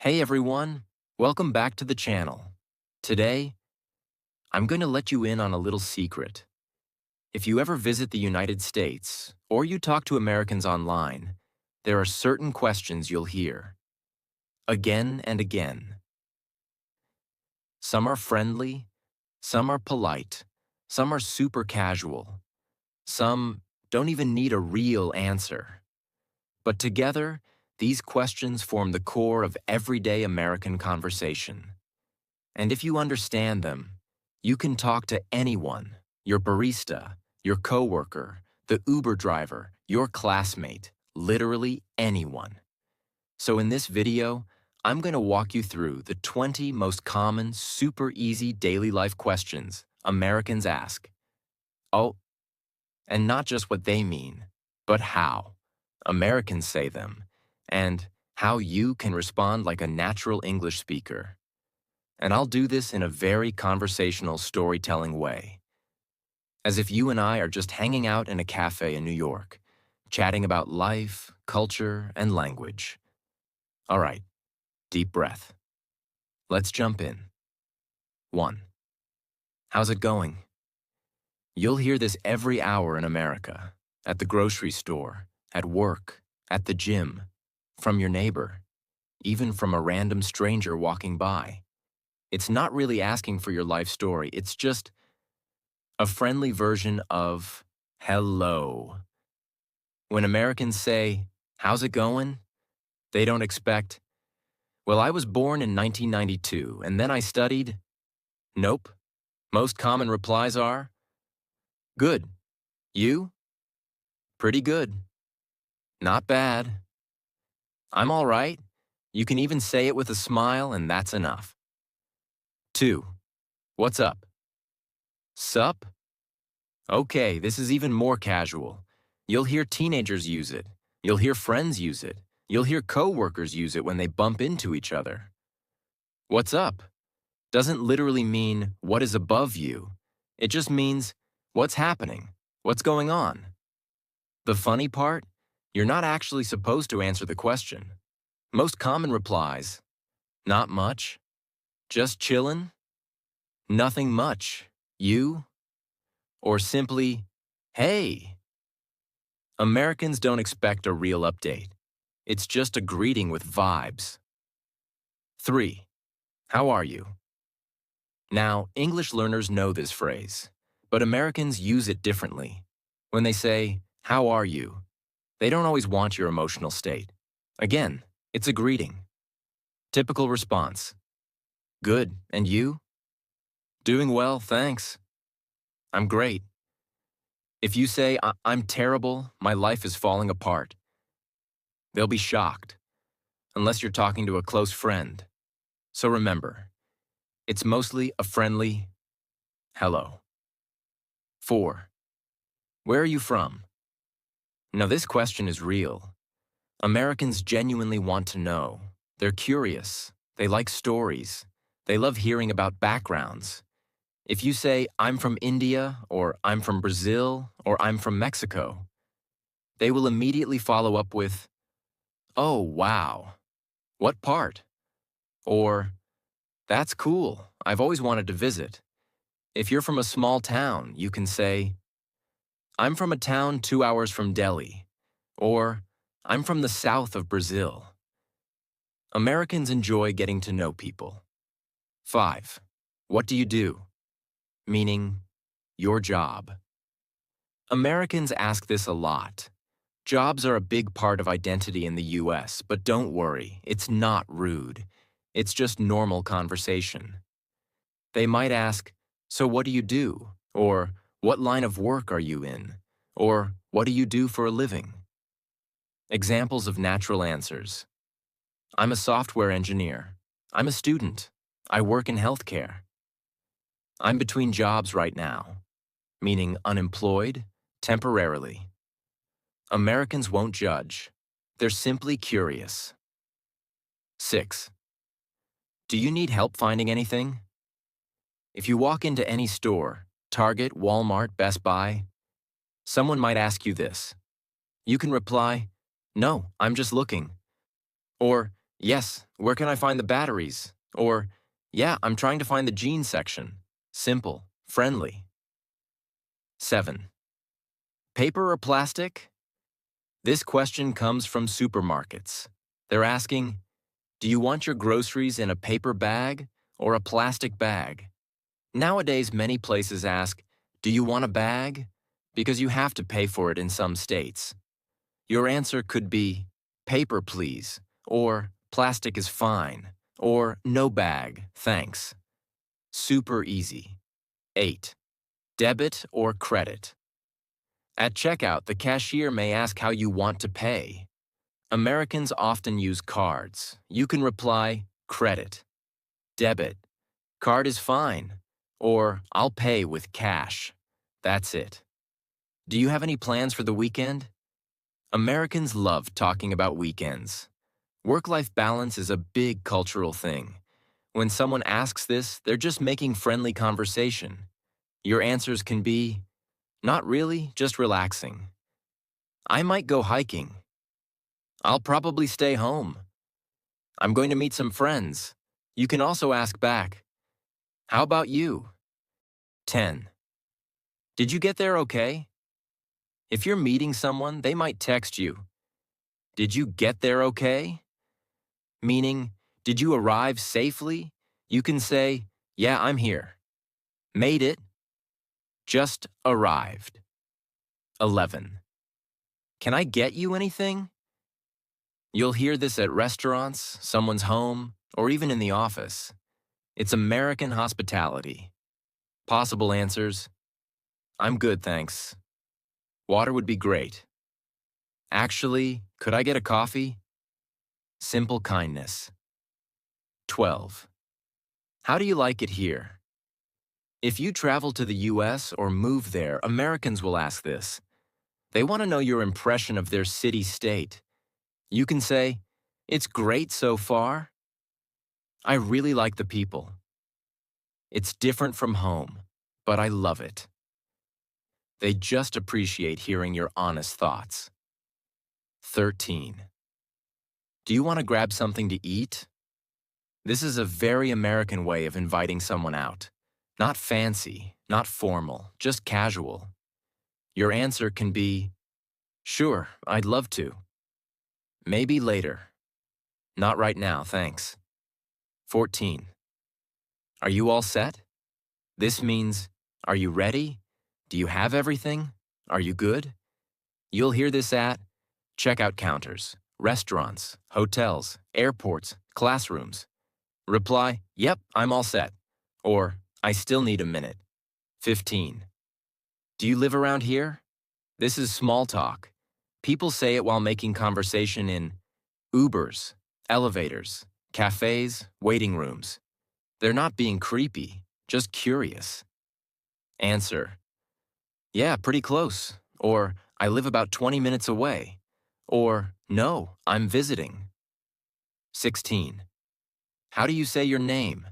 Hey everyone, welcome back to the channel. Today, I'm going to let you in on a little secret. If you ever visit the United States or you talk to Americans online, there are certain questions you'll hear again and again. Some are friendly, some are polite, some are super casual, some don't even need a real answer. But together, these questions form the core of everyday American conversation. And if you understand them, you can talk to anyone, your barista, your coworker, the Uber driver, your classmate, literally anyone. So in this video, I'm going to walk you through the 20 most common, super easy daily life questions Americans ask. Oh, and not just what they mean, but how Americans say them, and how you can respond like a natural English speaker. And I'll do this in a very conversational, storytelling way, as if you and I are just hanging out in a cafe in New York, chatting about life, culture, and language. All right, deep breath. Let's jump in. 1. How's it going? You'll hear this every hour in America, at the grocery store, at work, at the gym, from your neighbor, even from a random stranger walking by. It's not really asking for your life story, it's just a friendly version of hello. When Americans say, how's it going? They don't expect, well, I was born in 1992 and then I studied. Nope. Most common replies are, good. You? Pretty good. Not bad. I'm all right. You can even say it with a smile and that's enough. 2. What's up? Sup? Okay, this is even more casual. You'll hear teenagers use it. You'll hear friends use it. You'll hear coworkers use it when they bump into each other. What's up doesn't literally mean what is above you. It just means what's happening, what's going on. The funny part, you're not actually supposed to answer the question. Most common replies, not much, just chillin', nothing much, you, or simply, hey. Americans don't expect a real update. It's just a greeting with vibes. 3. How are you? Now, English learners know this phrase, but Americans use it differently. When they say, how are you? They don't always want your emotional state. Again, it's a greeting. Typical response. Good, and you? Doing well, thanks. I'm great. If you say, I'm terrible, my life is falling apart, they'll be shocked, unless you're talking to a close friend. So remember, it's mostly a friendly hello. 4. Where are you from? Now this question is real. Americans genuinely want to know. They're curious. They like stories. They love hearing about backgrounds. If you say, I'm from India, or I'm from Brazil, or I'm from Mexico, they will immediately follow up with, oh, wow. What part? Or, that's cool. I've always wanted to visit. If you're from a small town, you can say, I'm from a town 2 hours from Delhi, or I'm from the south of Brazil. Americans enjoy getting to know people. 5. What do you do? Meaning, your job. Americans ask this a lot. Jobs are a big part of identity in the US, but don't worry, it's not rude. It's just normal conversation. They might ask, so what do you do? Or, what line of work are you in? Or, what do you do for a living? Examples of natural answers. I'm a software engineer. I'm a student. I work in healthcare. I'm between jobs right now, meaning unemployed, temporarily. Americans won't judge. They're simply curious. 6. Do you need help finding anything? If you walk into any store, Target, Walmart, Best Buy, someone might ask you this. You can reply, no, I'm just looking. Or, Yes, where can I find the batteries? Or, yeah, I'm trying to find the jeans section. Simple, friendly. 7. Paper or plastic? This question comes from supermarkets. They're asking, do you want your groceries in a paper bag or a plastic bag? Nowadays, many places ask, do you want a bag? Because you have to pay for it in some states. Your answer could be, paper please, or plastic is fine, or no bag, thanks. Super easy. 8. Debit or credit? At checkout, the cashier may ask how you want to pay. Americans often use cards. You can reply, credit, debit, card is fine, or I'll pay with cash. That's it. Do you have any plans for the weekend? Americans love talking about weekends. Work-life balance is a big cultural thing. When someone asks this, they're just making friendly conversation. Your answers can be, not really, just relaxing. I might go hiking. I'll probably stay home. I'm going to meet some friends. You can also ask back, how about you? 10. Did you get there okay? If you're meeting someone, they might text you, did you get there okay? Meaning, did you arrive safely? You can say, yeah, I'm here. Made it. Just arrived. 11. Can I get you anything? You'll hear this at restaurants, someone's home, or even in the office. It's American hospitality. Possible answers: I'm good, thanks. Water would be great. Actually, could I get a coffee? Simple kindness. 12. How do you like it here? If you travel to the US or move there, Americans will ask this. They want to know your impression of their city-state. You can say, it's great so far. I really like the people. It's different from home, but I love it. They just appreciate hearing your honest thoughts. 13. Do you want to grab something to eat? This is a very American way of inviting someone out. Not fancy, not formal, just casual. Your answer can be, sure, I'd love to. Maybe later. Not right now, thanks. 14. Are you all set? This means, are you ready? Do you have everything? Are you good? You'll hear this at checkout counters, restaurants, hotels, airports, classrooms. Reply, yep, I'm all set. Or, I still need a minute. 15. Do you live around here? This is small talk. People say it while making conversation in Ubers, elevators, cafes, waiting rooms. They're not being creepy, just curious. Answer: yeah, pretty close. Or, I live about 20 minutes away. Or, no, I'm visiting. 16. How do you say your name?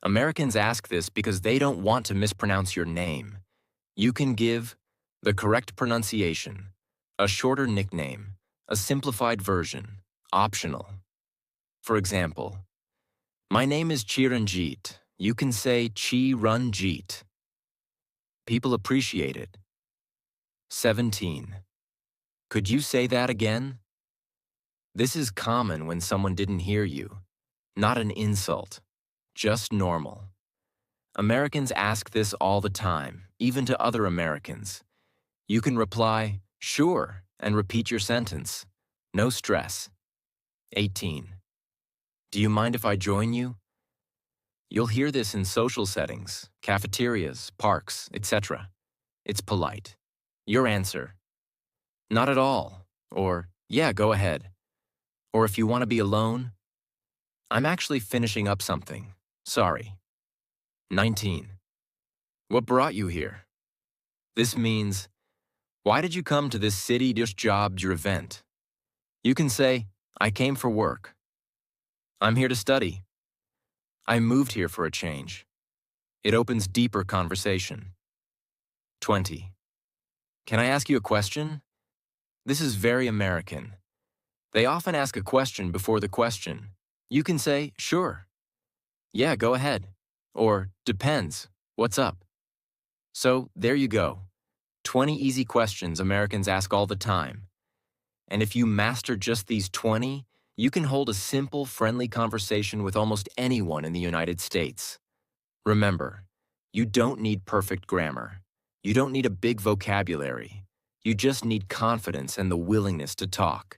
Americans ask this because they don't want to mispronounce your name. You can give the correct pronunciation, a shorter nickname, a simplified version, optional. For example, my name is Chiranjit. You can say Chi-run-jeet. People appreciate it. 17. Could you say that again? This is common when someone didn't hear you. Not an insult, just normal. Americans ask this all the time, even to other Americans. You can reply, sure, and repeat your sentence. No stress. 18. Do you mind if I join you? You'll hear this in social settings, cafeterias, parks, etc. It's polite. Your answer: not at all, or yeah, go ahead. Or if you want to be alone, I'm actually finishing up something. Sorry. 19. What brought you here? This means, why did you come to this city, this job, your event? You can say, I came for work. I'm here to study. I moved here for a change. It opens deeper conversation. 20. Can I ask you a question? This is very American. They often ask a question before the question. You can say, sure, yeah, go ahead, or depends, what's up? So there you go. 20 easy questions Americans ask all the time. And if you master just these 20, you can hold a simple, friendly conversation with almost anyone in the United States. Remember, you don't need perfect grammar. You don't need a big vocabulary. You just need confidence and the willingness to talk.